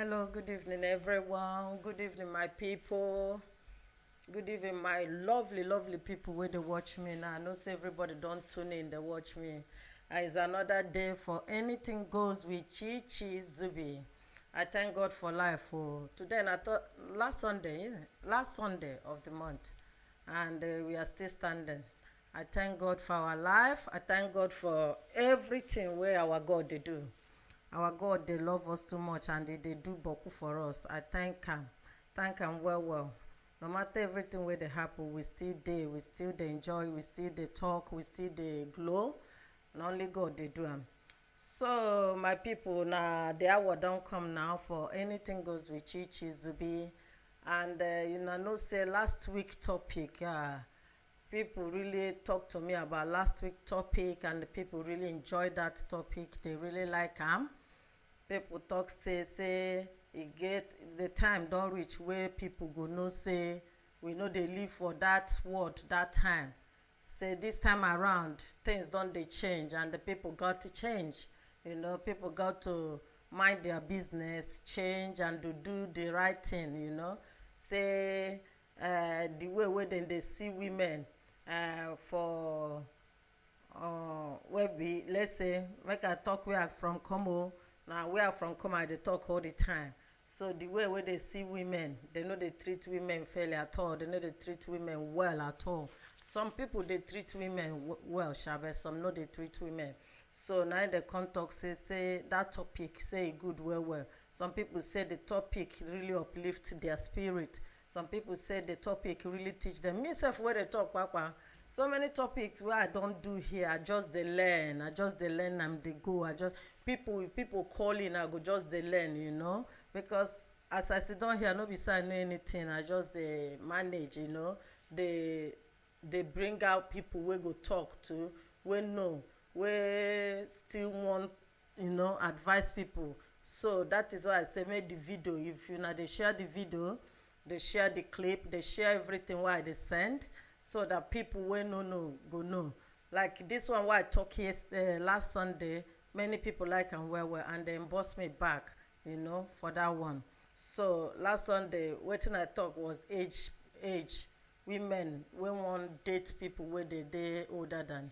Hello, good evening, everyone. Good evening, my people. Good evening, my lovely, lovely people where they watch me now. I know say everybody don't tune in, they watch me. It's another day for anything goes with Chichi Zubby. I thank God for life. Oh. Today, and I thought last Sunday of the month, and we are still standing. I thank God for our life. I thank God for everything where our God they do. Our God, they love us too much and they do boku for us. I thank him. Thank him well. No matter everything where they happen, we still there, we still they enjoy, we still they talk, we still they glow. And only God they do them. So my people, now the hour don't come now for anything goes with Chichi Zubby. And know say last week topic, people really talk to me about last week topic and the people really enjoy that topic. They really like them. People talk say e get the time don reach wey people go know say we no dey live for that world that time, say this time around things don dey change and the people got to change. People got to mind their business, change and to do the right thing. Say the way wey dem dey see women for wey be, let's say, make I talk where I from come o. Now where I from come I dey talk all the time. So the way they see women, they know they treat women fairly at all. They know they treat women well at all. Some people they treat women well, shabe. Some know they treat women. So now they come talk say that topic say good well. Some people say the topic really uplift their spirit. Some people say the topic really teach them. Me self where they talk, papa. So many topics where I don't do here, I just they learn. And they go. If people calling, I go just they learn. Because as I sit down here, no be say I know anything. I just they manage. They bring out people we go talk to, we know, we still want, advise people. So that is why I say make the video. If they share the video, they share the clip, they share everything why they send, so that people wey no know go know. Like this one why I talk here last Sunday, many people like am well and they boss me back, for that one. So last Sunday wetin I talk was age women wey wan date people wey dey older than,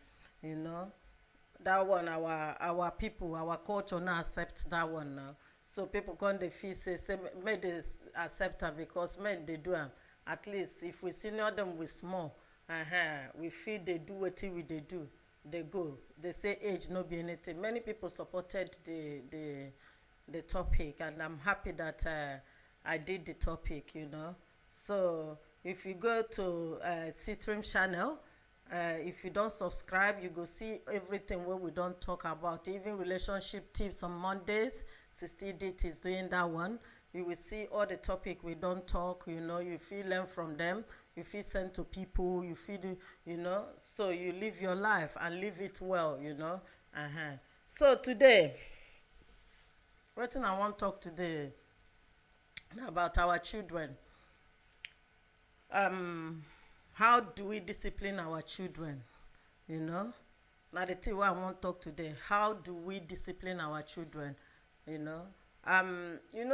that one our people, our culture now accept that one now. So people come dey feel say make dey accept am because men dey do am. At least if we senior them with small, we feel they do wetin we dey do, they go, they say age no be anything. Many people supported the topic and I'm happy that I did the topic. So if you go to CTRIM channel, if you don't subscribe, you go see everything what we don't talk about, even relationship tips on Mondays. 60 Date is doing that one. You will see all the topic we don't talk. You feel learn from them, you feel send to people, you feel so you live your life and live it well. So today, what I want to talk today about our children. How do we discipline our children? Now the thing what I want to talk today, how do we discipline our children?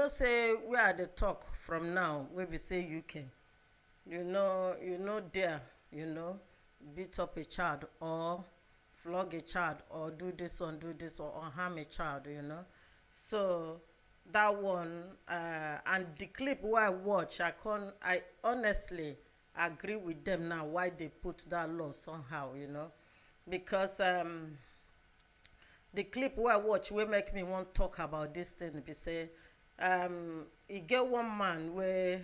Say we are the talk from now where we say you can, there, beat up a child or flog a child or do this one or harm a child. So that one and the clip where I watch, I honestly agree with them now why they put that law somehow. Because the clip where I watch will make me want to talk about this thing. Be say he get one man where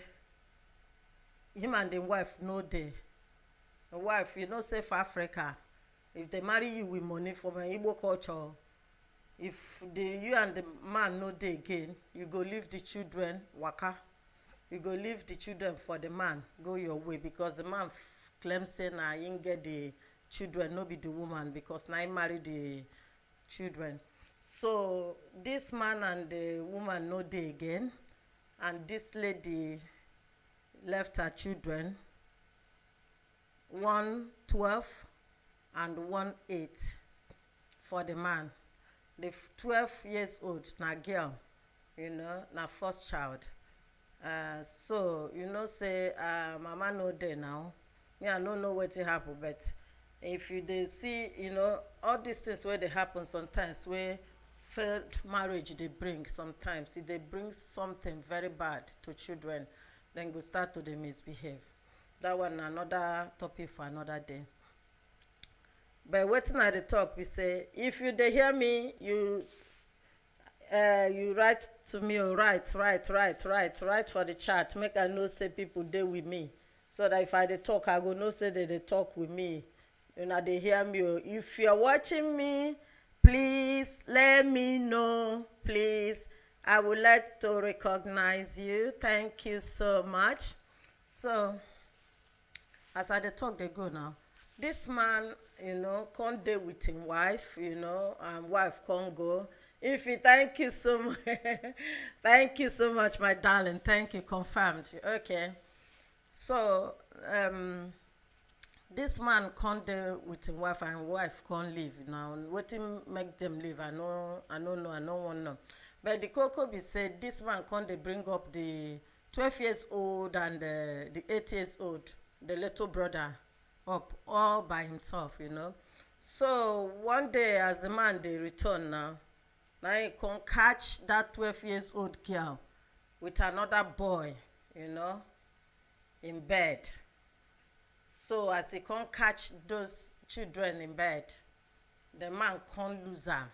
him and the wife know the wife, say for Africa, if they marry you with money from an Igbo culture, if you and the man know they again, you go leave the children waka, you go leave the children for the man, go your way, because the man claims say na him get the children, no be the woman, because now he marry the children. So this man and the woman know they again, and this lady left her children, one 12 and one 8 for the man. The 12 years old na girl, na first child. So say mama no dey now. Me I no know wetin happen, but if you dey see all these things wey dey happen sometimes, wey failed marriage dey bring, sometimes e dey bring something very bad to children. Dem go start to dey misbehave. That one na another topic for another day. But wetin I dey talk be say, if you dey hear me, you write to me, or write for the chat, make I know say people dey with me, so that if I dey talk, I go know say they dey talk with me. Una dey hear me. If you're watching me, please let me know. Please, I would like to recognize you. Thank you so much. So as I dey talk dey go now, this man come dey with him wife, and wife come go. If you thank you so much, thank you so much, my darling. Thank you, confirmed. Okay. So this man come dey with him wife, and wife come leave. Now wetin make them leave, I no know, I no wan know. But the koko be say, this man come dey bring up the 12 years old and the 8 years old, the little brother, up all by himself. So one day, as the man dey return now he come catch that 12 years old girl with another boy, in bed. So as he come catch those children in bed, the man come lose am.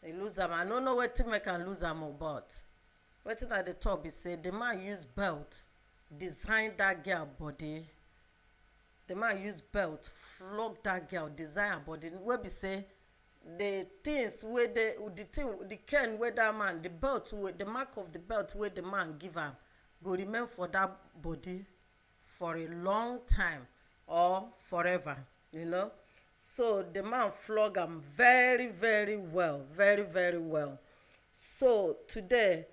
He lose am. I no know wetin make am lose am, but wetin I dey talk be say, the man use belt design that girl body. The man use belt flog that girl, design her body, wey be say the things wey the cane wey that man, the belt, the mark of the belt wey the man give am, go remain for that body for a long time or forever. So the man flog am very, very well, very, very well. So today,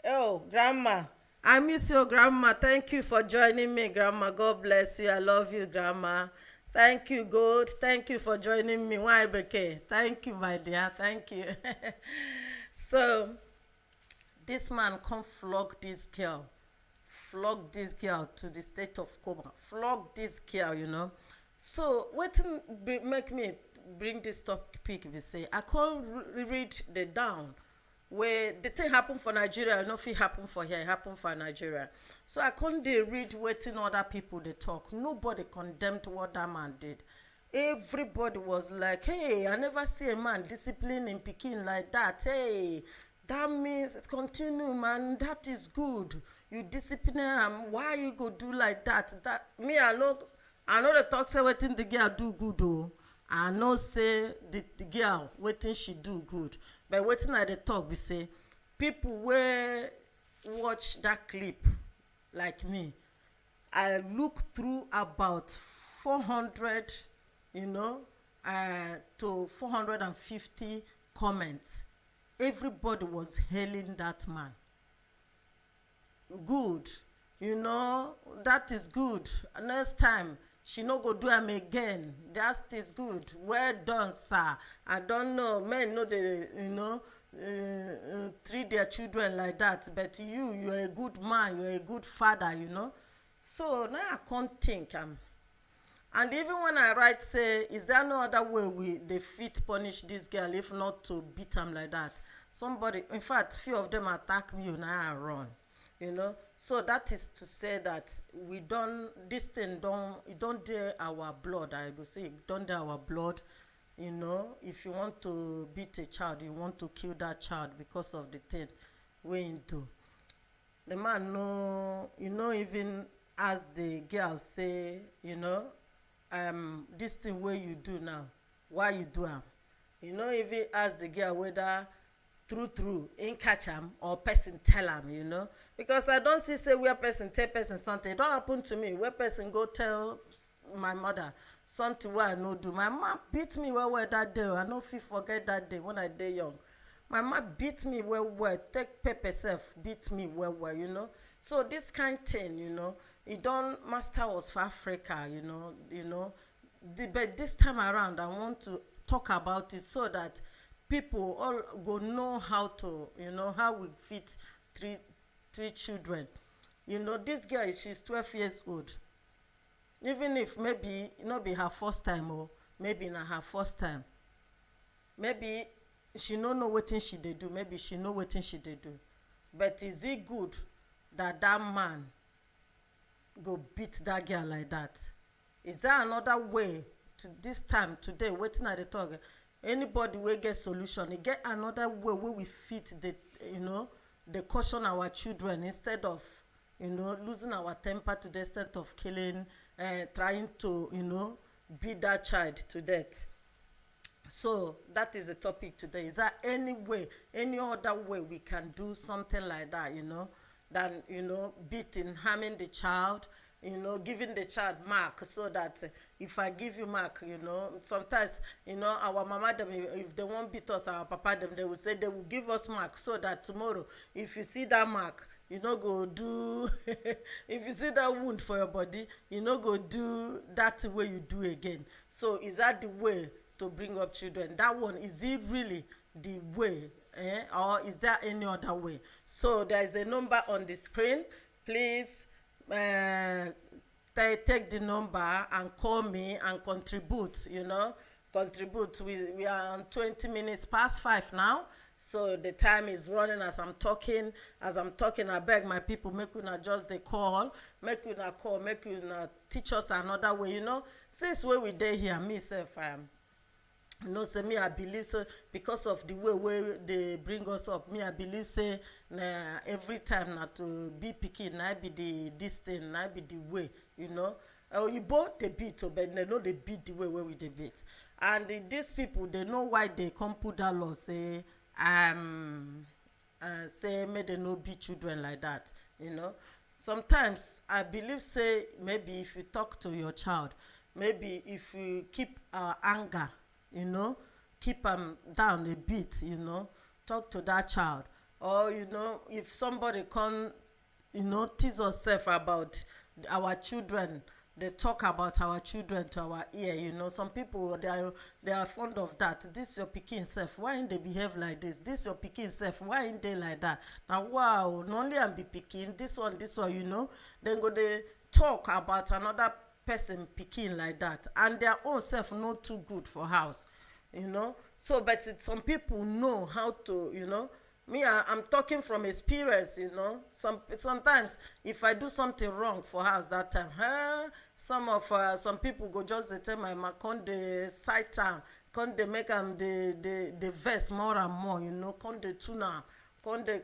oh grandma, I miss you, grandma. Thank you for joining me, grandma. God bless you. I love you, grandma. Thank you, God. Thank you for joining me. Why, Beke? Thank you, my dear. Thank you. So this man come flog this girl to the state of coma. Flog this girl. So wetin make me bring this topic be say, I can't read the down where the thing happen for Nigeria, no fit happen for here, it happen for Nigeria. So I can't dey read wetin other people dey talk. Nobody condemned what that man did. Everybody was like, hey, I never see a man discipline in pikin like that. Hey, that means continue, man. That is good. You discipline am. Why you go do like that? That me, I know the talk say wetin the girl do good though. I know say the girl wetin she do good. But wetin I dey talk be say, people wey watch that clip like me, I look through about 400 to 450 comments. Everybody was hailing that man. Good, that is good. Next time she no go do am again. That is good. Well done, sir. I don't know, men know they treat their children like that, but you're a good man, you're a good father. So now I can't think and even when I write say, is there no other way they fit punish this girl if not to beat am like that? Somebody, in fact, few of them attack me and I run. So that is to say that this thing don't dare our blood. I will say don't dare our blood. If you want to beat a child, you want to kill that child because of the thing we into. The man no, even as the girl say, this thing where you do now, why you do am? Even ask the girl whether true in catch am or person tell am, because I don't see say where person tell person something. It don't happen to me where person go tell my mother something where I no do. My mom beat me well that day. I no fit forget that day when I dey young. My mom beat me well, take pepper self beat me well. So this kind thing, it don't master us for Africa, but this time around I want to talk about it so that people all go know how to, how we fit three children. This girl, she's 12 years old. Even if maybe not be her first time, or maybe na her first time, maybe she no know wetin she dey do, maybe she know wetin she dey do, but is it good that man go beat that girl like that? Is there another way to this time today wetin I dey talk? Anybody wey get solution, e get another way wey we fit dey caution our children instead of losing our temper to the extent of killing, trying to beat that child to death. So that is the topic today. Is there any way, any other way we can do something like that, than beating, harming the child, giving the child mark, so that if I give you mark, sometimes our mama them, if they won't beat us, our papa them, they will say they will give us mark, so that tomorrow if you see that mark, go do if you see that wound for your body, go do that way you do again. So is that the way to bring up children? That one, is it really the way, or is there any other way? So there is a number on the screen. Please take the number and call me and contribute. Contribute. We are on 20 minutes past 5 now, so the time is running as I'm talking. I beg my people, make una just the call, make una teach us another way. Since we dey here, me self, say me, I believe so, because of the way they bring us up. Me, I believe say every time na to be pikin, na be this thing, na be the way, you both they beat, but they know they beat the way we they beat. And these people, they know why they come put that law, say may they no beat children like that. Sometimes I believe say maybe if you talk to your child, maybe if you keep anger, keep them down a bit, talk to that child. Or if somebody come tease yourself about our children, they talk about our children to our ear. Some people, they are fond of that. This your pikin self, why ain't they behave like this? This your pikin self, why ain't they like that? Now wow, not only I'm be pikin, this one, then go they talk about another person pikin like that, and their own self not too good for house. So but some people know how to, me, I'm talking from experience. Sometimes if I do something wrong for house that time, some people go just tell my ma, come the side town, come they make them the verse more and more, come they tune am, come they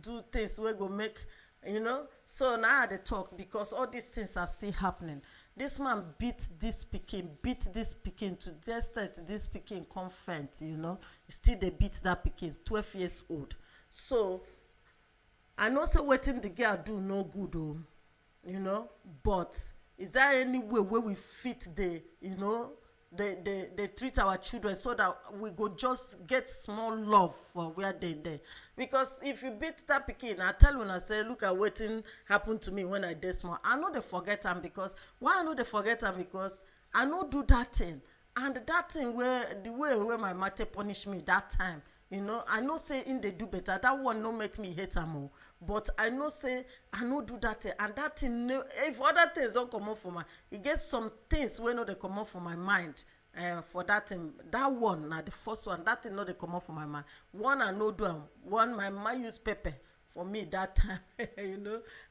do things where go make, So now they talk, because all these things are still happening. This man beat this pikin to the extent this pikin come faint, still they beat that pikin, 12 years old. So I know say wetin the girl do no good, but is there any way where we fit they treat our children, so that we go just get small love for where they? Because if you beat that pikin, I tell you, I say, look at wetin happened to me when I did small. I know they forget them, because why I know they forget them? Because I know do that thing, and that thing where the way where my mother punish me that time, I know say in they do better. That one no make me hate them more. But I know say I know do that thing, and that thing, if other things don't come up for my, it gets some things where no they come up for my mind. For that thing, that one, now the first one, that thing no they come up for my mind. One I know do one, my mama use pepper for me that time,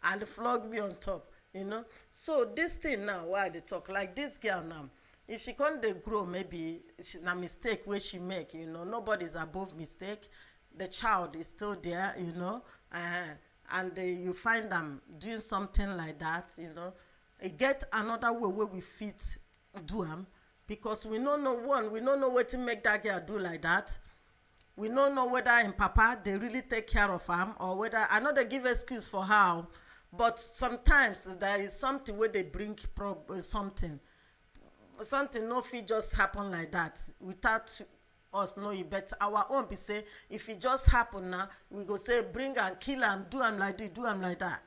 and flog me on top, So this thing now, why they talk like this girl now? If she can't they grow, maybe a mistake where she make, nobody's above mistake. The child is still there, and you find them doing something like that, It get another way where we fit do them, because we don't know what to make that girl do like that. We don't know whether in papa they really take care of him, or whether, I know they give excuse for how, but sometimes there is something where they bring something no fit just happen like that without us know it. But our own be say, if it just happen now, we go say bring and kill and do am like this, do am like that.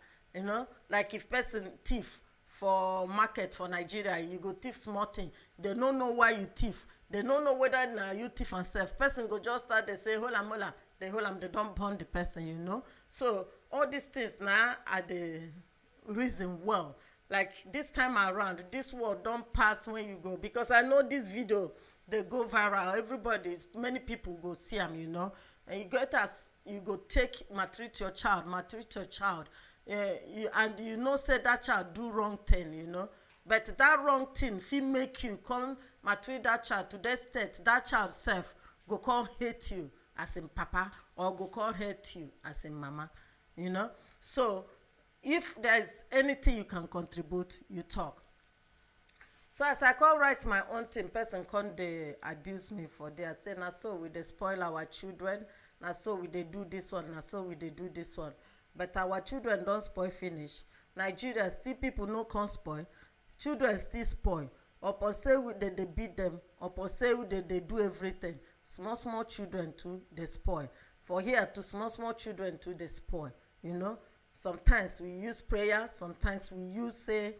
Like if person thief for market for Nigeria, you go thief small thing, they no know why you thief, they no know whether na you thief and sef, person go just start dey say hold am, they hold am, they don burn the person, you know. So all these things na are the reason well. Like this time around, this word don pass when you go, because I know this video dey go viral, everybody, many people go see am, you know. And you get as you go take maltreat your child, and you know say that child do wrong thing, you know. But that wrong thing fit make you come maltreat that child to the extent that child sef go come hate you as in papa, or go come hate you as in mama, you know. So if there is anything you can contribute, you talk. So as I come write my own thing, person come dey abuse me for there, say na so we dey spoil our children, na so we dey do this one, na so we dey do this one. But our children don spoil finish. Nigeria still people no come spoil, children still spoil. Upon say they beat them, upon say they do everything. Small children too dey spoil. For here to small children too dey spoil, you know. Sometimes we use prayer, sometimes we use say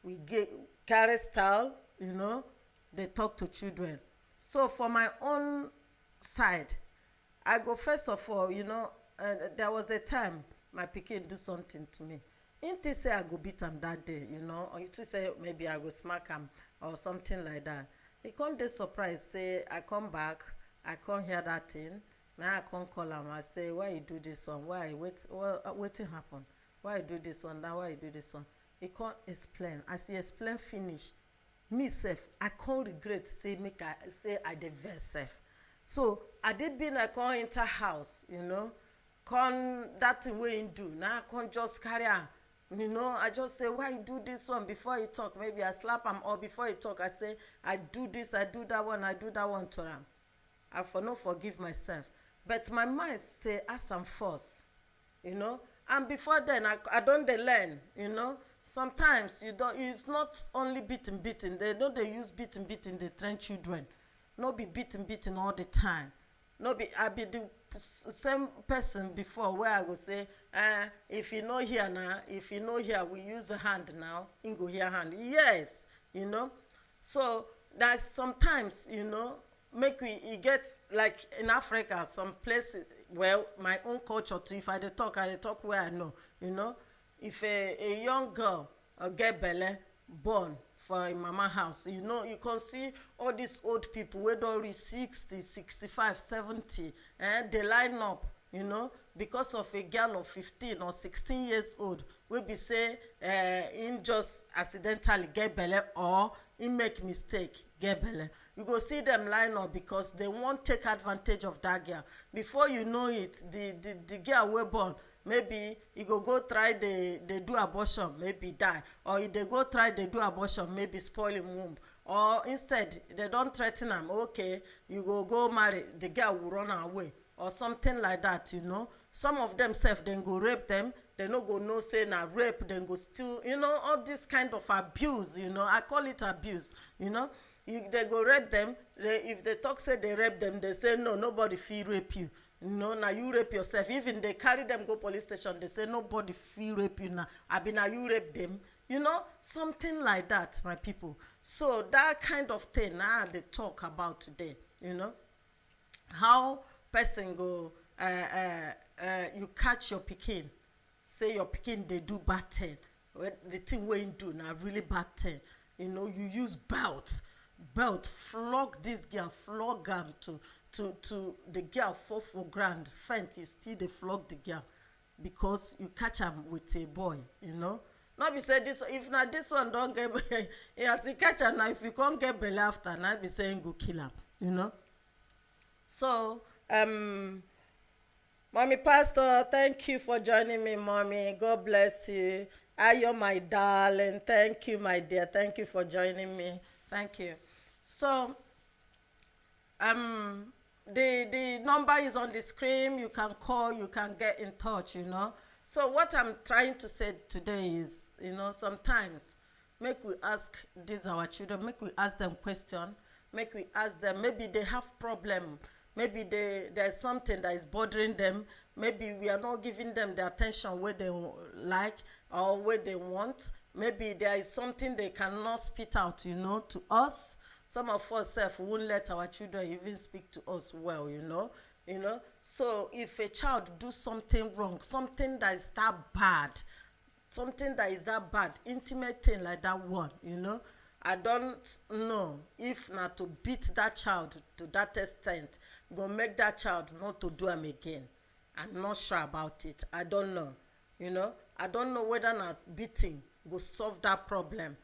we get carry style, you know, they talk to children. So for my own side, I go first of all, you know, there was a time my pikin do something to me. Him think say I go beat am that day, you know, or he think say maybe I go smack am or something like that. He come dey surprised, say I come back, I come hear that thing. Now I come call am, I say, why you do this one? Why? Wetin happen? Why you do this one? Now why you do this one? He can't explain. As he explain finish, me sef, I can't regret say make I say I dey vex sef. So I did been I can't enter house, you know, come that thing wey him do. Now I can't just carry am, you know. I just say, why you do this one? Before he talk, maybe I slap him, or before he talk, I say I do this, I do that one, I do that one to him. I for no forgive myself. But my mind say as I'm forced, you know. And before then I don't dey learn, you know. Sometimes you don't, it's not only beating, they know they use beating, they train children. No be beating all the time. No be, I be the same person before where I go say, if you know here now, if you know here, we use a hand now, in go here hand. Yes, you know. So that sometimes, you know, make we, it gets like in Africa, some places, well, my own culture too, if I dey talk where I know, you know. If a young girl get belle born for a mama house, you know, you can see all these old people wey don reach 60, 65, 70, they line up, you know, because of a girl of 15 or 16 years old wey be say him just accidentally get belle, or him make mistake get belle. You go see them line up because they wan take advantage of that girl. Before you know it, the girl wey born, maybe he go try they do abortion, maybe die, or if they go try they do abortion, maybe spoil him womb, or instead they don't threaten him, okay, you go marry, the girl will run away, or something like that, you know. Some of them self then go rape them, they no go no say na rape, then go still, you know, all this kind of abuse, you know. I call it abuse, you know. They go rape them, if they talk say they rape them, they say no, nobody feel rape you. No, now you rape yourself. Even they carry them go police station, they say nobody feel rape you now. I be now you rape them. You know, something like that, my people. So that kind of thing now they talk about today. You know, how person go, you catch your pikin, say your pikin they do bad thing. The thing wey you do now really bad thing. You know, you use belt, flog this girl, flog am to the girl fall for ground, faint, you still dey flog the girl because you catch am with a boy, you know. Not be say this, if na this one don't get as he catch am now, if you can't get belle after, now be saying go kill am, you know. So mommy pastor, thank you for joining me, mommy. God bless you. Ayo, my darling, thank you, my dear. Thank you for joining me. Thank you. So the number is on the screen. You can call, you can get in touch, you know. So what I'm trying to say today is, you know, sometimes make we ask these our children, make we ask them question, make we ask them, maybe they have problem, maybe there's something that is bothering them, maybe we are not giving them the attention where they like or where they want, maybe there is something they cannot spit out, you know, to us. Some of us self won't let our children even speak to us well, you know. So if a child do something wrong, something that is that bad, intimate thing like that one, you know, I don't know if not to beat that child to that extent go make that child not to do am again. I'm not sure about it. I don't know. You know, I don't know whether not beating go solve that problem,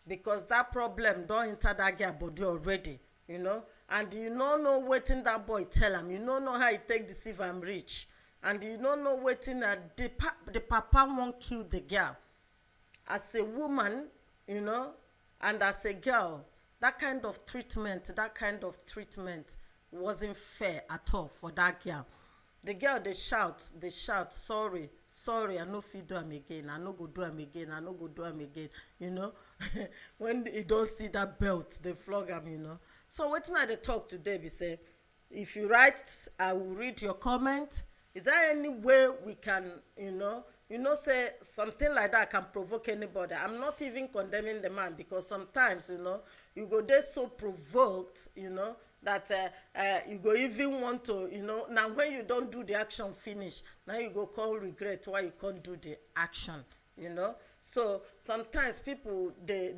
because that problem don't enter that girl body already, you know. And you don't know wetin that boy tell him. You don't know how he take deceive am reach. And you don't know wetin the papa won't kill the girl. As a woman, you know, and as a girl, that kind of treatment wasn't fair at all for that girl. The girl, they shout, sorry, I no fit do am again, I no go do am again, you know. When you don't see that belt, they flog am, you know. So wetin I dey talk today be say, if you write, I will read your comment. Is there any way we can, you know, say something like that can provoke anybody? I'm not even condemning the man, because sometimes, you know, you go there so provoked, you know, that you go even want to, you know, now when you don't do the action finish, now you go call regret why you can't do the action, you know. So sometimes people, they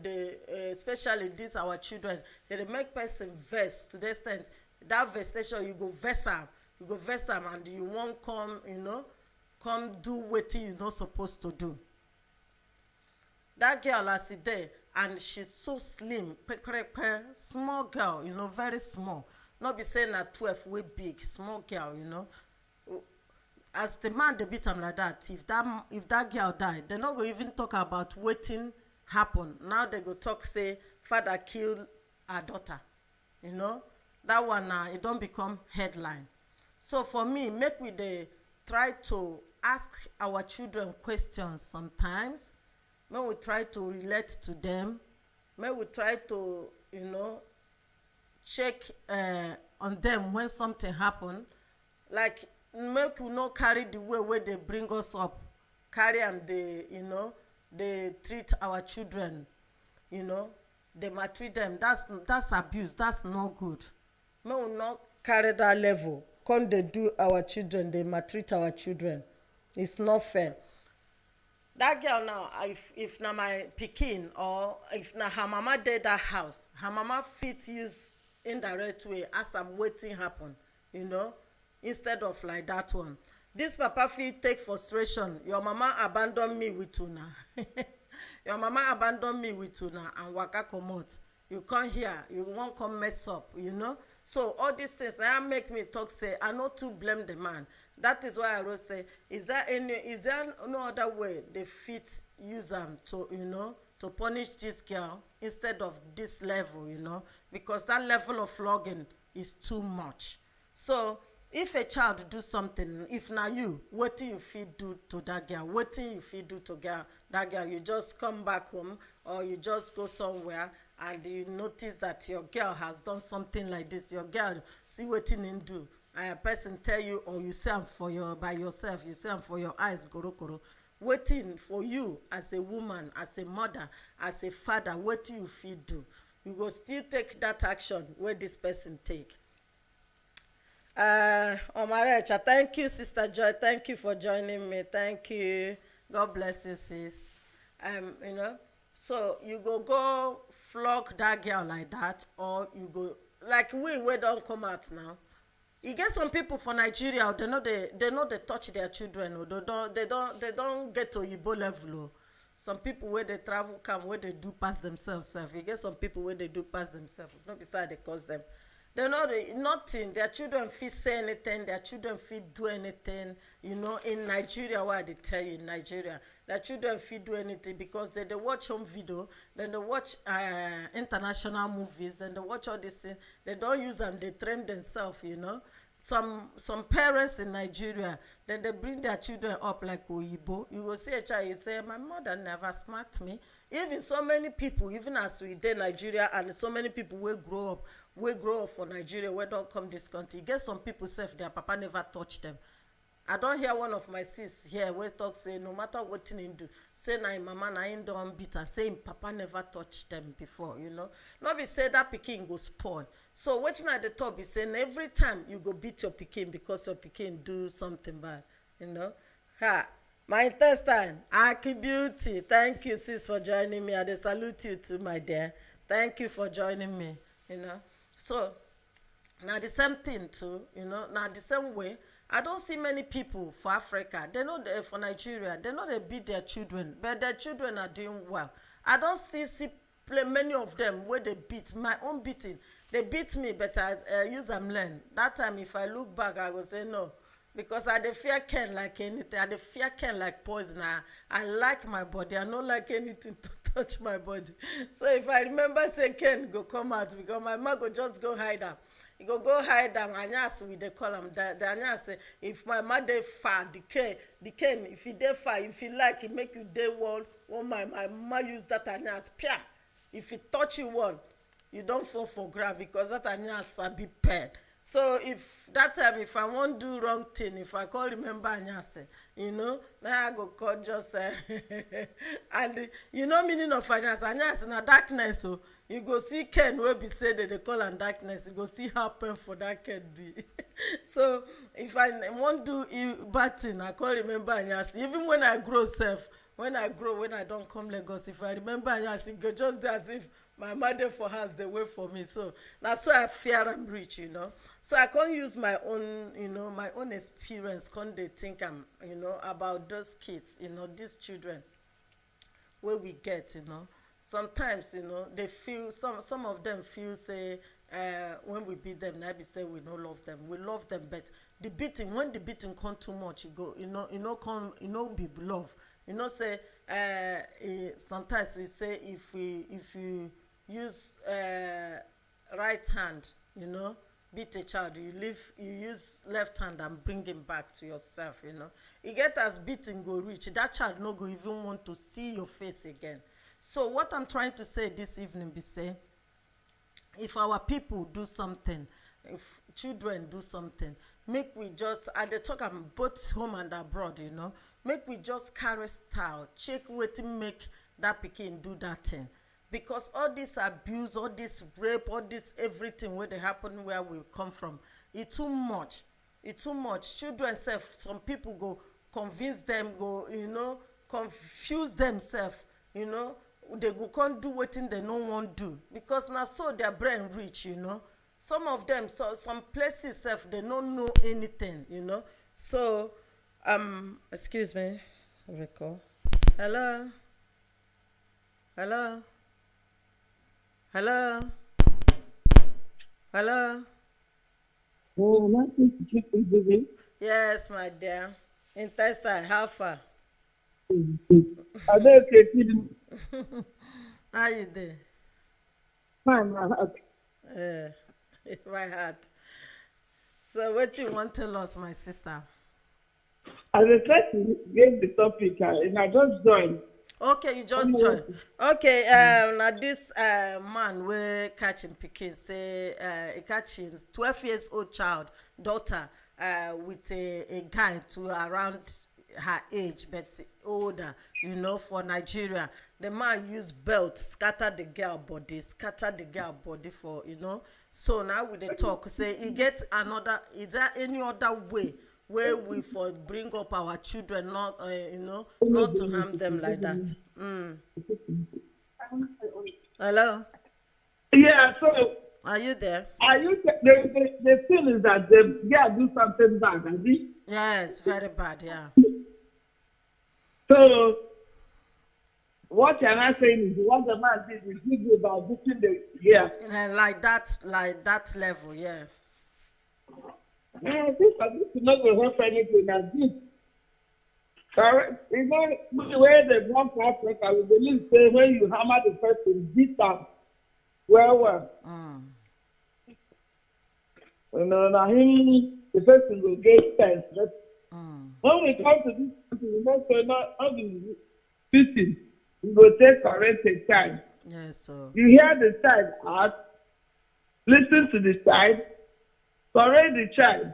especially these our children, they make person vex to the extent that vestation you go vex am, and you won't come, you know, come do wetin you not supposed to do. That girl as it there, and she's so slim, small girl, you know, very small. Not be saying that 12 way big, small girl, you know. As the man they beat him like that, if that girl die, they not go even talk about waiting happen. Now they go talk say father killed her daughter, you know. That one now it don't become headline. So for me, make we they try to ask our children questions sometimes. May we try to relate to them. May we try to, you know, check on them when something happen. Like, make we not carry the way where they bring us up. Carry them, they, you know, they treat our children, you know, they maltreat them. That's abuse. That's not good. May we not carry that level. Come they do our children, they maltreat our children. It's not fair. That girl now, if na my pikin, or if na her mama did that house, her mama fit use indirect way as I'm waiting happen, you know, instead of like that one. This papa fit take frustration. Your mama abandon me with una. Your mama abandon me with una and waka comot. You come here, you won't come mess up, you know. So all these things now make me talk say I not to blame the man. That is why I wrote say, is there no other way they fit use them to, you know, to punish this girl instead of this level, you know, because that level of flogging is too much. So if a child do something, if now you, what do you fit do to that girl? What do you fit do to that girl? You just come back home, or you just go somewhere and you notice that your girl has done something like this. Your girl, see what you do. A person tell you, or you say by yourself, you say for your eyes, goro. Waiting for you as a woman, as a mother, as a father, what do you fit do? You go still take that action where this person take. Omarecha, thank you, Sister Joy. Thank you for joining me. Thank you. God bless you, sis. You know, so you go flog that girl like that, or you go like we don't come out now. You get some people for Nigeria, they know they touch their children, or they don't get to Igbo level. Some people where they travel come where they do pass themselves. You get some people where they do pass themselves. Not beside they cause them. They know nothing. Their children fit say anything. Their children fit do anything. You know, in Nigeria, why they tell you in Nigeria, their children fit do anything because they watch home video, then they watch international movies, then they watch all these things. They don't use them. They train themselves. You know, some parents in Nigeria, then they bring their children up like Oyibo. You will see a child, you say, my mother never smacked me. Even so many people, even as we did Nigeria, and so many people will grow up for Nigeria, we don't come this country. You get some people say their papa never touched them. I don't hear one of my sis here wey talk say no matter wetin him do, say na him mama na him don beat am, say him papa never touch them before, no be say that pikin go spoil. So wetin I dey talk be say na every time you go beat your pikin because your pikin do something bad, ha. My intestine, Aki Beauty, thank you sis for joining me. I dey salute you too, my dear. Thank you for joining me. So na the same thing too, na the same way. I don't see many people for Africa, they know for Nigeria, they know they beat their children, but their children are doing well. I don't still see many of them where they beat. My own beating, they beat me, but I use them learn. That time, if I look back, I will say no. Because I dey fear Ken like anything. I dey fear Ken like poison. I like my body. I don't like anything to touch my body. So if I remember say Ken go come out, because my mom go just go hide am. He go hide am. Anyas we dey call am. The anyas say if my mother dey far, the Ken, if he dey far, if he like, he make you dey one my mama use that anyas. Pia. If he touch you one, you don't fall for ground because that anyas sabi pen. So if that time, if I won't do wrong thing, if I can't remember Anyase, now I go call just and meaning of Anyase na darkness. So you go see Ken will be said that they call am darkness. You go see how pain for that Ken be. So if I won't do bad thing, I can't remember Anyase. Even when I grow self, when I don't come Lagos, if I remember Anyase, it go just as if my mother for house they wait for me. So now so I fear I'm rich, so I can't use my own my own experience. Can't they think I'm about those kids, these children where we get, sometimes they feel some of them feel say when we beat them, I be say we don't love them. We love them, but the beating, when the beating come too much, it go be love. Say sometimes we say if you use right hand, beat a child, you use left hand and bring him back to yourself. You get as beating go reach, that child no go even want to see your face again. So what I'm trying to say this evening be say, if our people do something, if children do something, make we just, and they talk about both home and abroad, make we just carry style, check wetin make that pikin do that thing. Because all this abuse, all this rape, all this everything where they happen where we come from, it's too much. It's too much. Children self, some people go convince them, go, confuse themselves, they go can't do what they don't want to do. Because now so their brain rich, Some of them, so some places self, they don't know anything, So, excuse me, Rico. Hello? Hello? Hello? Hello? Oh, I'm asking to check with you. Yes, my dear. Intestine, how far? I don't care. How you doing? Fine, my heart. My heart. So what do you want to tell us, my sister? I was trying to get the topic and I just joined. Okay, you just join. Okay, now this man will catch him pikin say he catch his 12 years old daughter with a guy to around her age but older, for Nigeria. The man use belt scatter the girl body for So now with the talk say he get another. Is there any other way where we for bring up our children, not not to harm them like that? Hello? Yeah, so Are you there? The thing is that the girl do something bad, and this. Yes, very bad, yeah. So what you're not saying is what the man did is good about beating the girl. Like that level, yeah. Yeah, this is not going to help anything as this. The way they go to Africa, we believe say when you hammer the person, beat them well. Now the person will get sense. When we come to this country, we must not be beating. We will take corrected time. Yes, so. You hear the child ask, listen to the child, correct the child.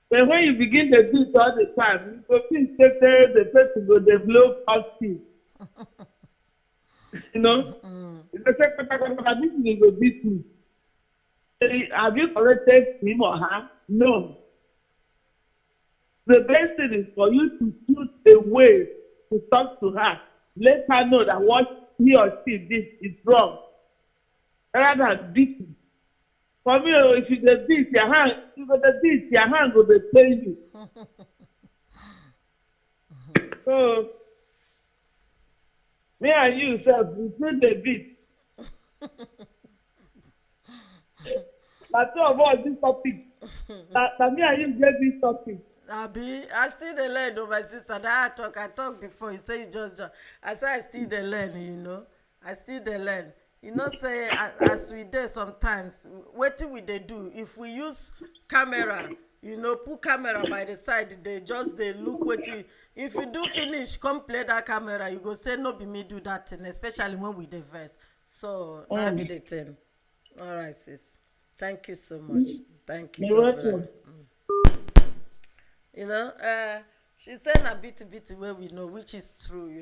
But when you begin to do it all the time, you go feel say the person will develop positive. You know, if they say, this thing go beat me. Have you corrected him or her? No. The best thing is for you to choose a way to talk to her. Let her know that what he or she did is wrong. Rather than beating. For me, if you dey beat your hand, you go dey beat your hand go dey pain you. So me and you sef we still dey beat. Na two of us this topic. Na me and you get this topic. Abi, I still dey learn, oh my sister. That I talk before. You say you just join. I say I still dey learn. I still dey learn. Say as we dey sometimes, wetin we dey do if we use camera, put camera by the side, they just dey look wetin. If you do finish, come play that camera, you go say no be me do that thing, especially when we dey vex. So that be the thing. All right, sis. Thank you so much. Thank you. You're welcome. She said na bit wey we know, which is true.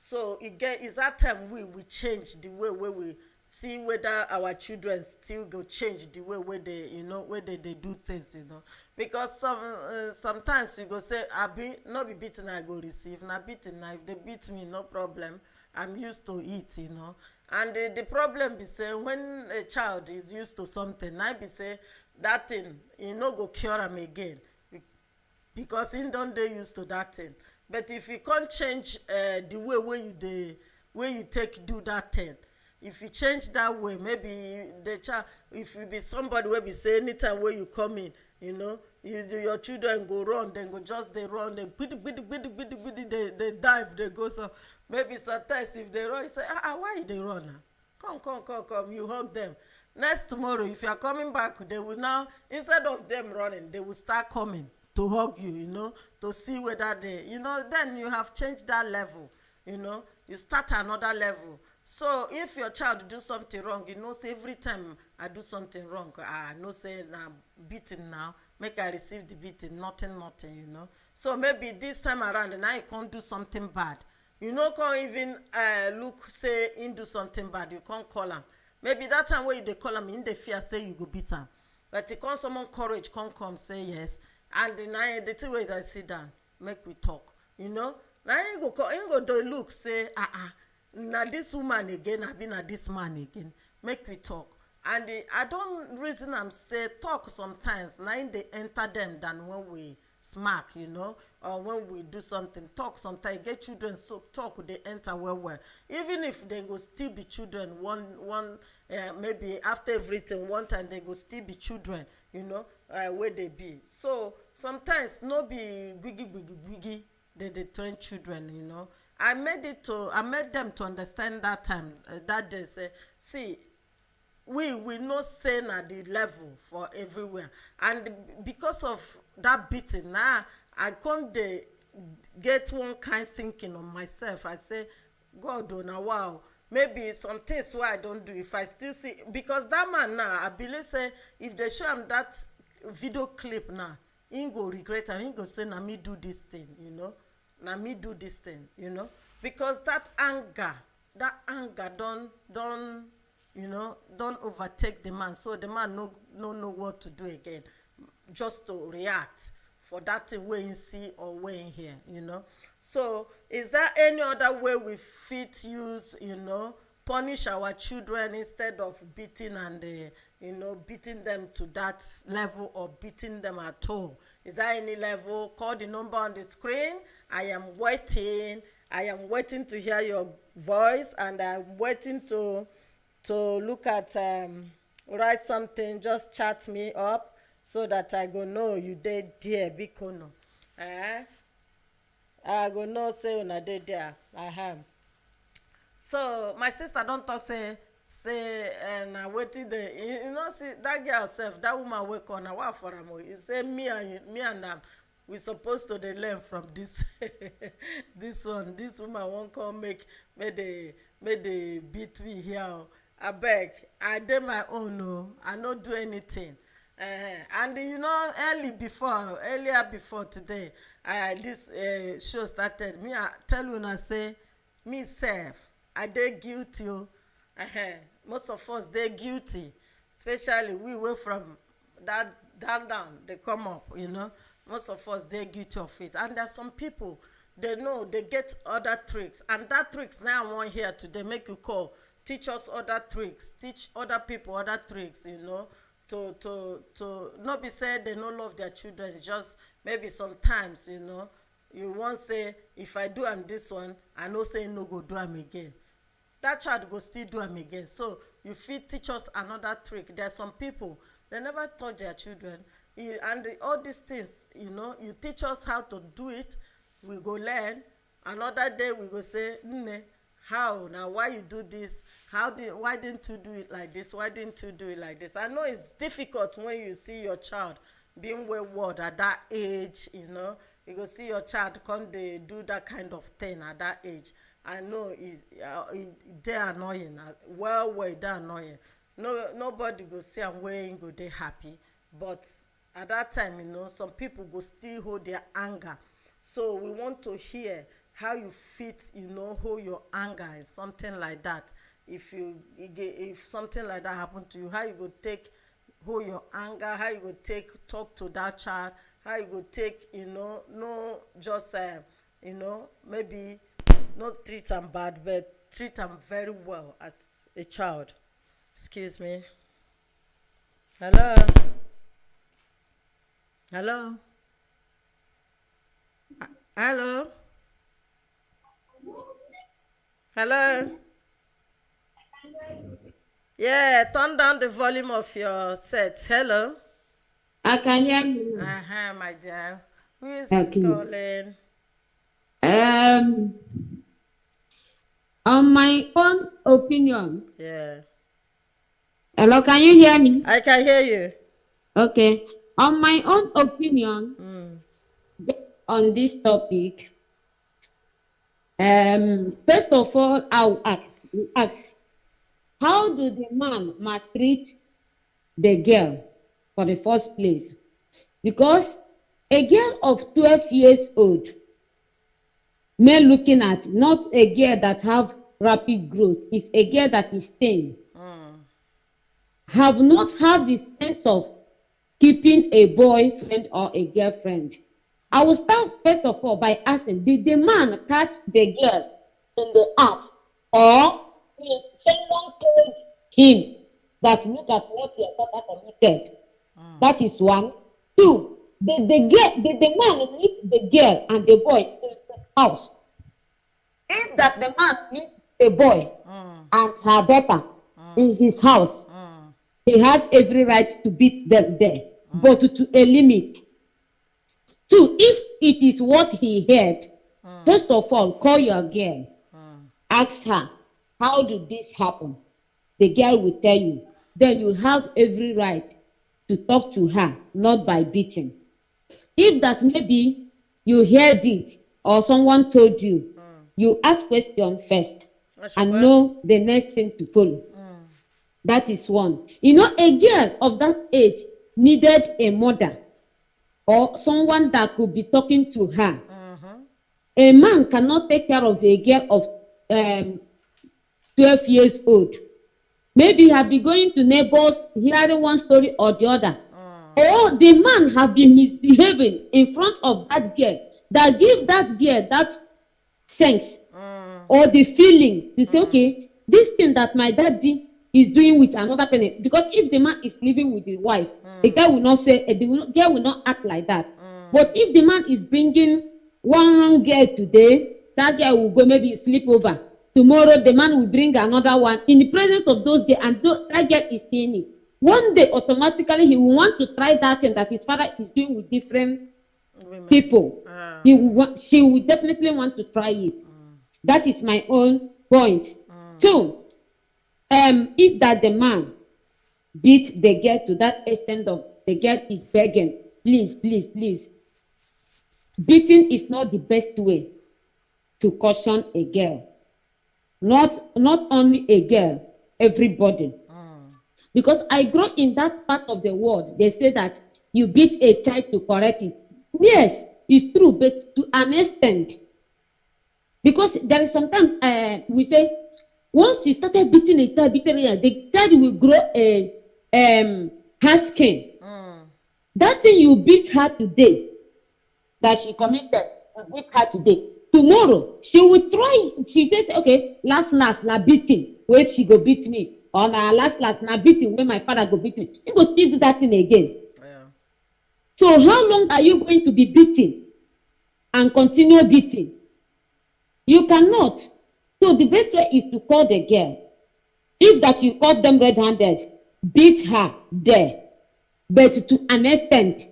So it's that time we change the way we see whether our children still go change the way where they where they do things. Because sometimes you go say abi no be beating I go receive, na beating na if they beat me no problem, I'm used to it. And the problem be say when a child is used to something, na be say that thing no go cure am again, because he don dey used to that thing. But if you can't change the way where you take do that thing, if you change that way, maybe the child, if you be somebody where be say anytime where you come in, your children go run, then go just they run, they they dive, they go. So maybe sometimes if they run, you say why they run now? Come, you hug them. Next tomorrow, if you are coming back, they will now, instead of them running, they will start coming to hug you, to see whether they, then you have changed that level, you start another level. So if your child do something wrong, say every time I do something wrong, I know say now beating now, make I receive the beating, nothing, So maybe this time around, now you can't do something bad. Can't even look, say, in do something bad, you can't call him. Maybe that time where you call him, in the fear, say you go beat him. But it can't someone courage, come, say yes. And the two ways I sit down, make we talk. Now you go do look, say, now this woman again, I been this man again. Make we talk. And I don't reason I'm say talk sometimes. Now they enter them than when we smack, or when we do something. Talk sometimes. Get children so talk, they enter well. Even if they go still be children, one maybe after everything, one time they go still be children, where they be. So sometimes no be biggie they train children. I made them to understand that time, that they say, see, we not say at the level for everywhere. And because of that beating, now I can't get one kind thinking on myself. I say, God, now wow, maybe some things why I don't do, if I still see, because that man now, I believe say, if they show him that video clip now, he go regret and he go say, na me do this thing, na me do this thing, because that anger don't overtake the man, so the man no know what to do again, just to react for that thing wey he see or wey he hear. So is there any other way we fit use punish our children instead of beating and beating them to that level, or beating them at all? Is there any level? Call the number on the screen. I am waiting to hear your voice, and I'm waiting to look at write something. Just chat me up so that I go know you dey there, because I go know say una dey there. So my sister don't talk say na wetin dey see that girl sef, that woman wake up na wa for am. He say me and am we supposed to dey learn from this this one. This woman won't come make they beat me here. Abeg, I dey my own. I no do anything. And you know, earlier before today, this show started. Me, I tell una say, me sef, I dey guilty. Most of us dey guilty, especially we wey from that down dey come up. You know, most of us dey guilty of it. And there's some people they know they get other tricks, and that tricks now I wan hear today. Make you call, teach us other tricks, teach other people other tricks. You know, to not be said they no love their children, just maybe sometimes, you know, you wan say if I do am this one, I know say no go do am again, that child go still do am again. So you fit teach us another trick. There are some people they never touch their children, and all these things, you know, you teach us how to do it, we go learn. Another day we go say nne, how now, why you do this, why didn't you do it like this, why didn't you do it like this. I know it's difficult when you see your child being wayward at that age. You know, you go see your child come dey do that kind of thing at that age. I know it dey annoying, well e dey annoying. Nobody go see am wey go dey happy, but at that time, you know, some people go still hold their anger. So we want to hear how you fit, you know, hold your anger and something like that. If something like that happen to you, how you go take hold your anger, how you go take talk to that child, how you go take, you know, no just you know, maybe not treat am bad, but treat am very well as a child. Excuse me. Hello. Hello. Hello. Hello. Yeah, turn down the volume of your set. Hello. I can hear you now. My dear. Who is Okay. calling? Um, on my own opinion. Yeah. Hello, can you hear me? I can hear you. Okay. On my own opinion, based on this topic, first of all, I'll ask, how do the man maltreat the girl for the first place? Because a girl of 12 years old, men looking at, not a girl that have rapid growth, is a girl that is thin, have not had the sense of keeping a boyfriend or a girlfriend. I will start first of all by asking, did the man catch the girl in the act, or did someone told him that look at what your daughter committed? That is one. Two, did the man meet the girl and the boy in the house? If that the man meets the boy and her daughter in his house, he has every right to beat them there, but to a limit. Two, if it is what he heard, first of all, call your girl, ask her, how did this happen? The girl will tell you. Then you have every right to talk to her, not by beating. If that maybe you heard it or someone told you, you ask questions first and know the next thing to follow. That is one. You know, a girl of that age needed a mother or someone that could be talking to her. A man cannot take care of a girl of 12 years old. Maybe he have been going to neighbors, hearing one story or the other. Or the man have been misbehaving in front of that girl, that give that girl that sense or the feeling to say, okay, this thing that my daddy is doing with another person. Because if the man is living with his wife, the girl will not say, the girl will not act like that. But if the man is bringing one girl today, that girl will go maybe sleep over. Tomorrow, the man will bring another one in the presence of those girls, and that girl is seeing it. One day, automatically, he will want to try that thing that his father is doing with different people. She will definitely want to try it. That is my own point. Two, if that the man beat the girl to that extent of the girl is begging, please, please, please. Beating is not the best way to caution a girl. Not only a girl, everybody. Because I grew in that part of the world. They say that you beat a child to correct it. Yes, it's true, but to an extent. Because there is sometimes we say, once you started beating a child, the child will grow a hard skin. That thing you beat her today, that she committed, you beat her today. Tomorrow, she will try, she says, okay, last, na beating, where she go beat me. Or na last, na beating, where my father go beat me. You go still do that thing again. Yeah. So how long are you going to be beating and continue beating? You cannot. So the best way is to call the girl. If that you caught them red-handed, beat her there. But to an extent,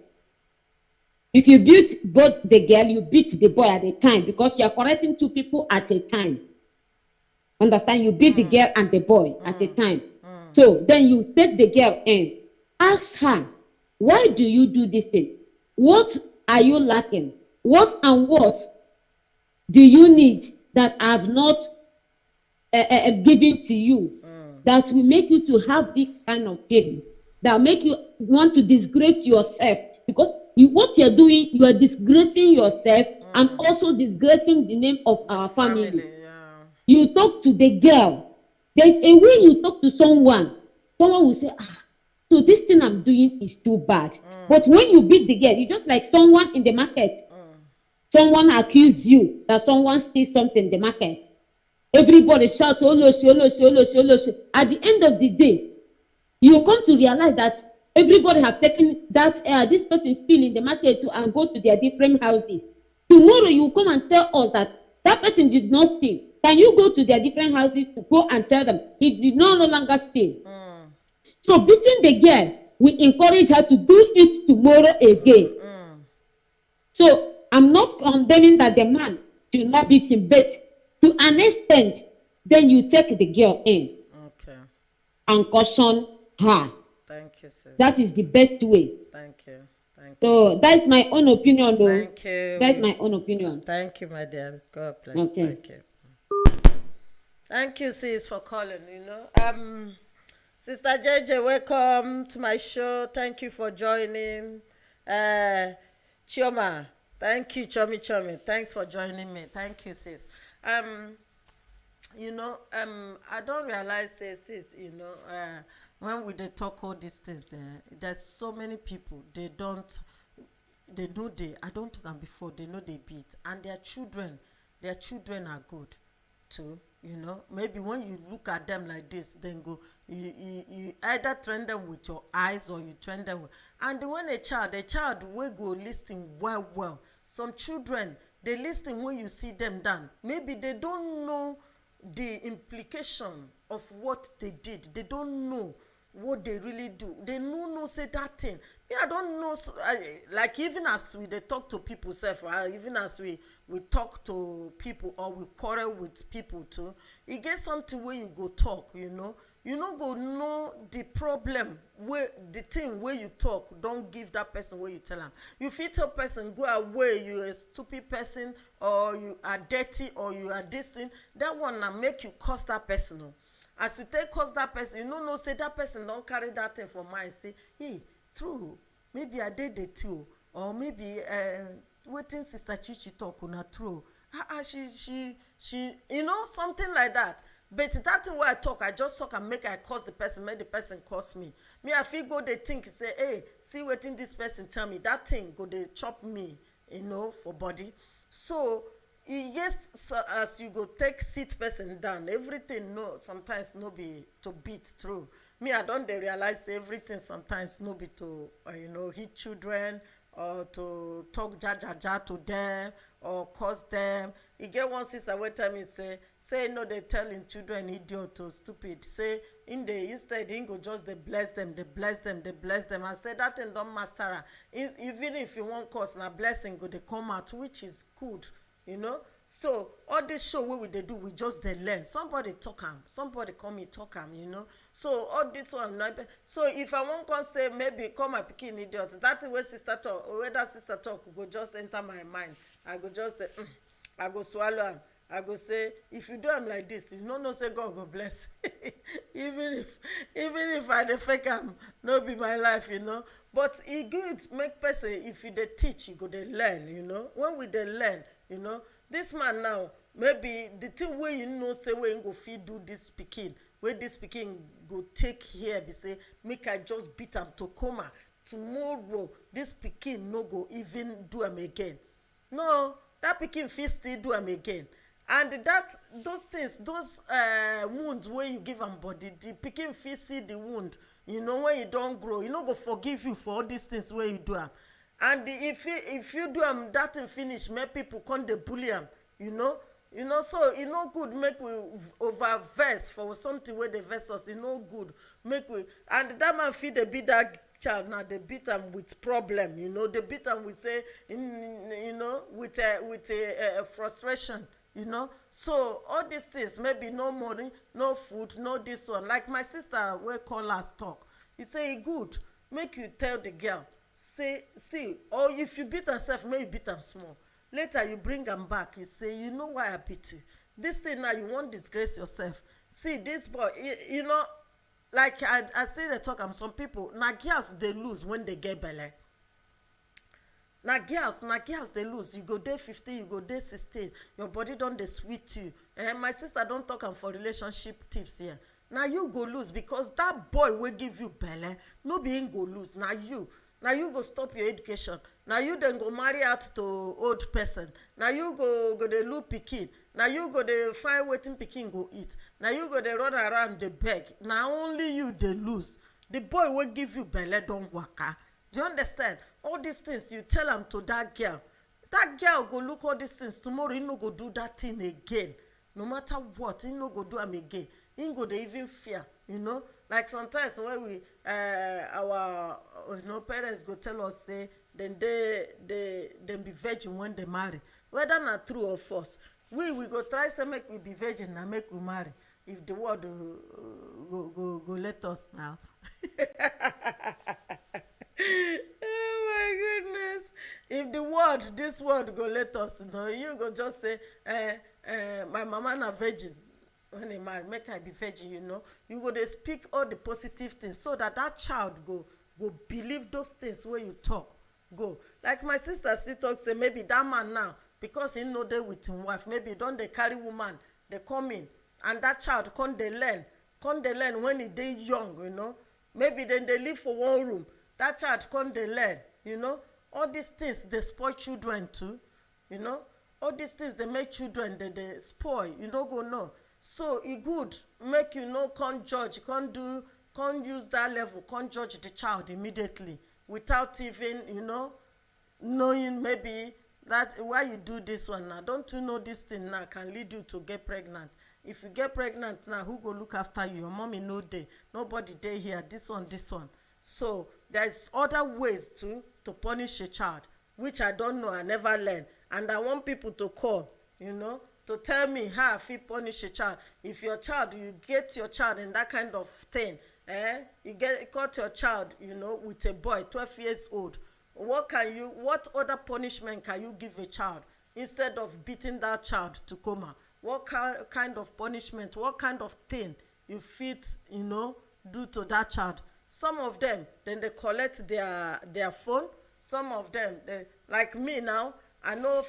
if you beat both the girl, you beat the boy at a time, because you are correcting two people at a time. Understand? You beat the girl and the boy at a time. So then you set the girl in. Ask her, why do you do this thing? What are you lacking? What and what do you need that I have not given to you, that will make you to have this kind of feeling, that will make you want to disgrace yourself? Because what you're doing, you are disgracing yourself and also disgracing the name of our family. Yeah. You talk to the girl. There's a way you talk to someone will say, so this thing I'm doing is too bad. But when you beat the girl, you just like someone in the market. Someone accused you that someone steals something in the market. Everybody shouts, Oloshi, Oloshi, Oloshi, Oloshi. At the end of the day, you come to realize that everybody has taken that this person steal in the market and go to their different houses. Tomorrow you come and tell us that person did not steal. Can you go to their different houses to go and tell them he did no longer steal? So beating the girl, we encourage her to do it tomorrow again. So I'm not condemning that the man should not beat him, but to an extent, then you take the girl in. Okay. And caution her. Thank you, sis. That is the best way. Thank you. Thank you. So that's my own opinion, though. Thank you. That's my own opinion. Thank you, my dear. God bless. Okay. Thank you. Thank you, sis, for calling. Sister JJ, welcome to my show. Thank you for joining. Chioma, thank you, Chomi. Thanks for joining me. Thank you, sis. I don't realize, sis, when we dey talk all these things, there's so many people, I don't talk am before, they know they beat, and their children are good too. Maybe when you look at them like this, then you either train them with your eyes or you train them with, and when a child will go listen well. Some children, they listen when you see them down. Maybe they don't know the implication of what they did. They don't know what they really do. They no say that thing. I don't know. Like even as we they talk to people, even as we talk to people or we quarrel with people too, you get something where you go talk. You no go know the problem where the thing where you talk. Don't give that person where you tell them. You fit tell person go away. You a stupid person, or you are dirty, or you are this thing. That one na make you curse that person. As you take curse that person, you no say that person don't carry that thing for mind. Say, hey, true. Maybe I did it too, or maybe waiting Sister Chichi talk on her true. She, something like that. But that thing where I talk, I just talk and make I curse the person, make the person curse me. Me, I feel go they think say, hey, see waiting this person tell me that thing go they chop me, for body. So yes, so as you go take sit person down, everything sometimes no be to beat through. Me, I don't they realize everything sometimes no be to hit children or to talk ja to them or curse them. You get one sister where tell me say no, they telling children idiot or stupid. Say instead he go just they bless them. I say that thing don't master. Even if you want curse, na blessing go they come out, which is good. So all this show wey we dey do, we just dey learn. Somebody talk am, somebody come here talk am, so all this one so if I wan come say maybe call my pikin idiot, that thing wey sister talk or wey that sister talk go just enter my mind. I go just say I go swallow am. I go say if you do am like this, you no know say God go bless. Even if I dey fake am, no be my life, but e good make person, if you dey teach, you go dey learn. When we dey learn, this man now, maybe the thing wey you know say wey him go fit do this pikin, wey this pikin go take here be say make I just beat am to coma, tomorrow this pikin no go even do am again. No, that pikin fit still do am again. And those things, those wounds wey you give am body, the pikin fit see the wound, when you don grow, e no go forgive you for all these things wey you do am. And if you do am that thing finish, make people come dey bully am, so e no good make we over vex for something wey dey vex us. E no good make we, and that man fit dey beat that child now, dey beat am with problem, dey beat am with say, with frustration. So all these things, maybe no money, no food, no this one. Like my sister wey call last talk, he say e good make you tell the girl, say, see, or if you beat herself, make you beat am small. Later you bring am back, you say, you know why I beat you? This thing now, you wan disgrace yourself. See this boy, like I say dey talk am, some people na girls dey lose when they get belle. Na girls dey lose. You go dey 15, you go dey 16, your body don dey sweet you. My sister don talk am for relationship tips here. Na you go lose, because that boy wey give you belle, no be him go lose, na you. Na you go stop your education. Na you then go marry out to old person. Na you go dey look pikin. Na you go dey find wetin pikin go eat. Na you go dey run around dey beg. Na only you dey lose. The boy wey give you belle don waka. Do you understand? All these things you tell am to that girl. That girl go look all these things. Tomorrow he no go do that thing again. No matter what, he no go do am again. He go dey even fear. Like sometimes when we our parents go tell us say dem be virgin when they marry. Whether na true or false, we go try say make we be virgin na make we marry. If the world go let us now. Oh my goodness. If this world go let us, you go just say, my mama na virgin when they marry, make I be virgin. You go dey speak all the positive things, so that child go believe those things where you talk. Go. Like my sister still talk, say maybe that man now, because he know they with him wife, maybe don't they carry woman, they come in, and that child come they learn when he dey young. Maybe then they live for one room, that child come they learn. All these things they spoil children too. All these things they make children they spoil. You don't go know. So e good make come judge, come use that level, come judge the child immediately, without even knowing maybe that why you do this one now. Don't you know this thing now can lead you to get pregnant? If you get pregnant now, who go look after you? Your mommy no dey, nobody dey here. This one. So there's other ways to punish a child, which I don't know, I never learn, and I want people to call, to tell me how I fit punish a child. If you get your child in that kind of thing, you caught your child, with a boy 12 years old, what other punishment can you give a child instead of beating that child to coma? What kind of punishment, what kind of thing you fit, do to that child? Some of them, then they collect their phone. Some of them, like me now, I no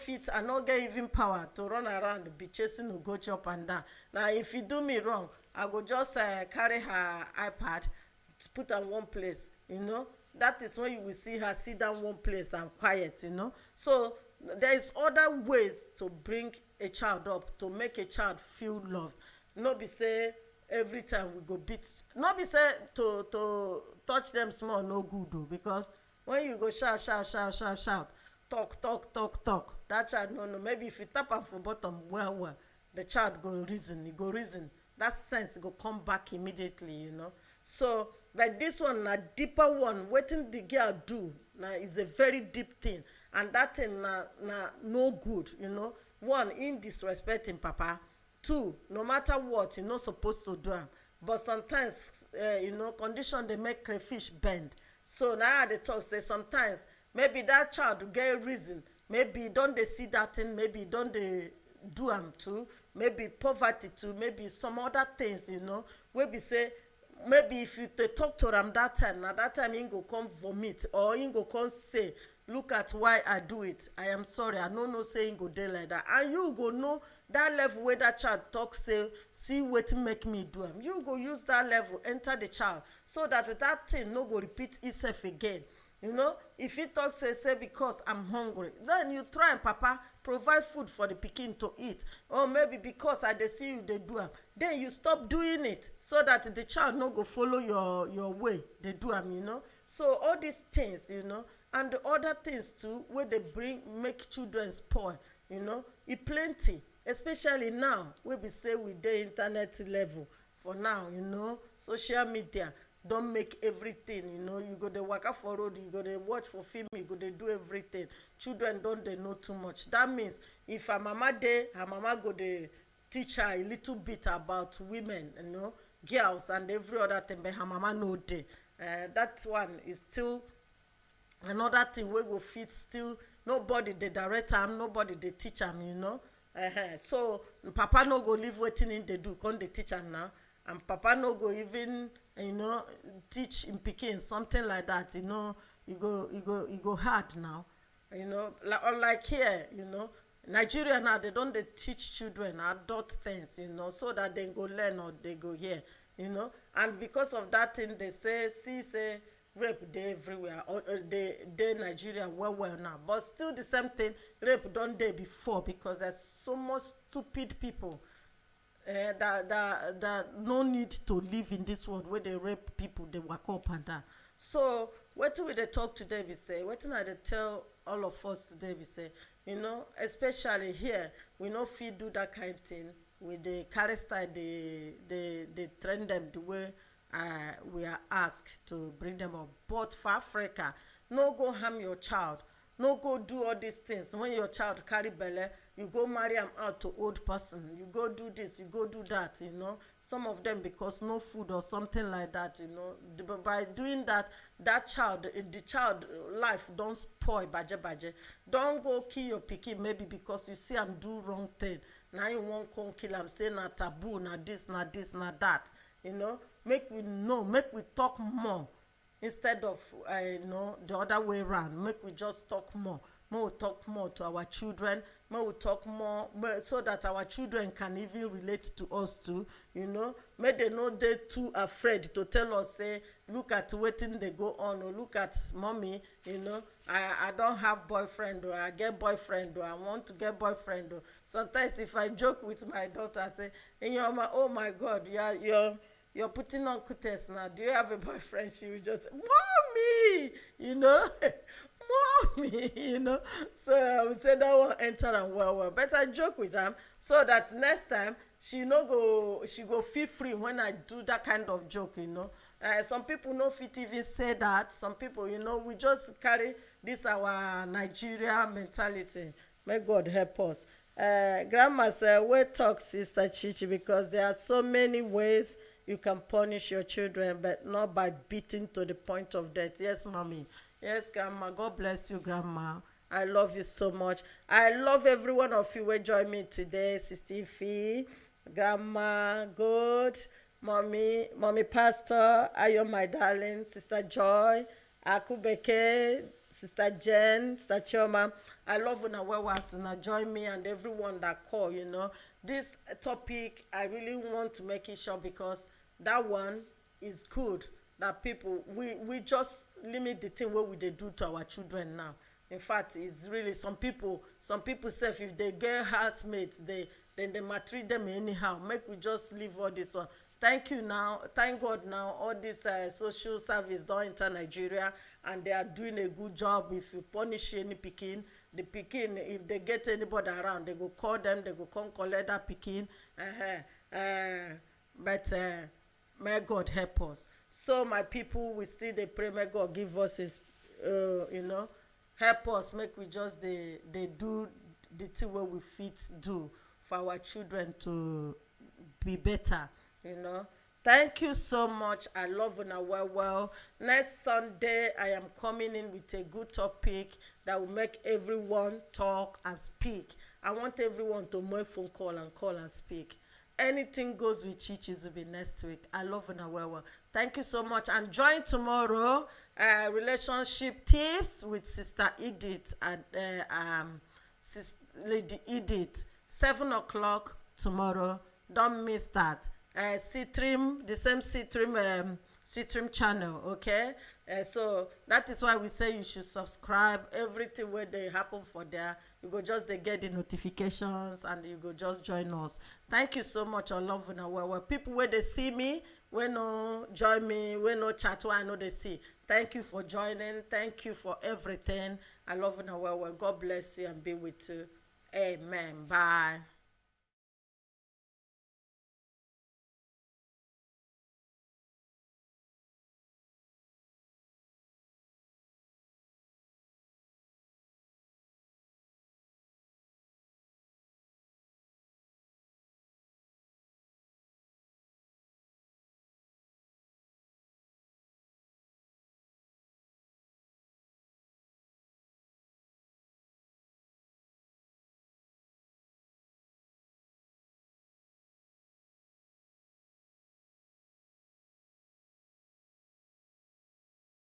get even power to run around, be chasing Ugochi up and down. Now, if you do me wrong, I go just carry her iPad, put her one place, That is when you will see her sit down one place and quiet, So, there is other ways to bring a child up, to make a child feel loved. No be say every time we go beat. No be say to touch them small no good though, because when you go shout, talk, that child no. Maybe if you tap am for bottom well, the child go reason. That sense go come back immediately, So like this one, na deeper one. Wetin the girl do now is a very deep thing, and that thing na no good, One, in disrespecting papa. Two, no matter what, you're not supposed to do am. But sometimes, condition they make crayfish bend. So now they talk say sometimes maybe that child get reason. Maybe don't they see that thing? Maybe don't they do am too, maybe poverty too, maybe some other things, wey be say maybe if you dey talk to am that time, na that time him go come vomit, or him go come say, look at why I do it, I am sorry, I no know say him go dey like that. And you go know that level wey that child talk say, see wetin make me do am, you go use that level enter the child, so that that thing no go repeat itself again. If he talk say because I'm hungry, then you try, papa, provide food for the pikin to eat. Or maybe because I dey see you dey do am, then you stop doing it, so that the child no go follow your way dey do am. So all these things, and the other things too wey dey bring make children spoil, e plenty, especially now wey be say we dey internet level for now. Social media don make everything. You go dey waka for road, you go dey watch for film, you go dey do everything. Children don dey know too much. That means if her mama dey, her mama go dey teach her a little bit about women, girls and every other thing, but her mama no dey. That one is still another thing wey go fit still, nobody dey direct am, nobody dey teach am. So papa no go leave wetin him dey do come dey teach am now, and papa no go even teach him pikin something like that. E go hard now. Like here, Nigeria now, they don dey teach children adult things, so that they go learn or they go hear. And because of that thing, they say rape dey everywhere, or dey Nigeria well now. But still the same thing, rape don dey before, because there's so much stupid people that no need to live in this world where they rape people, they waka up and down. So wetin we dey talk today be say, wetin I dey tell all of us today be say, especially here, we no fit do that kind thing. We dey carry style, dey train them the way we are asked to bring them up. But for Africa, no go harm your child, no go do all these things. When your child carry belle, you go marry am out to old person, you go do this, you go do that. Some of them because no food or something like that. By doing that, the child life don spoil baje. Don go kill your pikin maybe because you see am do wrong thing, na you wan come kill am, say na taboo, na this, na that. Make we know, make we talk more instead of the other way around. Make we just talk more. Make we talk more to our children. Make we talk more so that our children can even relate to us too. Make they no dey too afraid to tell us, say, look at wetin dey go on, or look at mommy, I don't have boyfriend, or I get boyfriend, or I want to get boyfriend. Or sometimes if I joke with my daughter, I say, oh my God, you're putting on cuties now. Do you have a boyfriend? She will just say, mommy, mommy, So I would say that one enter and well. But I joke with her so that next time she go feel free when I do that kind of joke. Some people no fit even say that. Some people, we just carry this our Nigeria mentality. May God help us. Grandma said, wait talk, Sister Chichi, because there are so many ways you can punish your children, but not by beating to the point of death. Yes, mommy. Yes, grandma. God bless you, grandma. I love you so much. I love every one of you who join me today. Sister Fee, grandma, good, mommy, pastor, Ayo, my darling, Sister Joy, Akubeke, Sister Jen, Sister Choma. I love when I join me and everyone that call. This topic, I really want to make it short because that one is good. That people, we just limit the thing what we they do to our children now. In fact, it's really some people say if they get housemates, then they maltreat them anyhow. Make we just leave all this one. Thank God now, all this social service don't enter Nigeria, and they are doing a good job. If you punish any pikin, the pikin, if they get anybody around, they go call them, they go come collect that pikin. But may God help us. So my people, we still they pray, may God give us his, help us, make we just they do the thing what we fit do for our children to be better. Thank you so much. I love una well. Next Sunday, I am coming in with a good topic that will make everyone talk and speak. I want everyone to make phone call and speak. Anything goes with Chichi Zubby next week. I love una well. Thank you so much. And join tomorrow, relationship tips with Sister Edith and Lady Edith, 7 o'clock tomorrow. Don't miss that. CTRIM, the same CTRIM channel, okay? So that is why we say you should subscribe. Everything where they happen for there, you go just they get the notifications and you go just join us. Thank you so much. I love you. Well, people where they see me, when no join me, when no chat, where I know they see. Thank you for joining. Thank you for everything. I love you. Well, God bless you and be with you. Amen. Bye.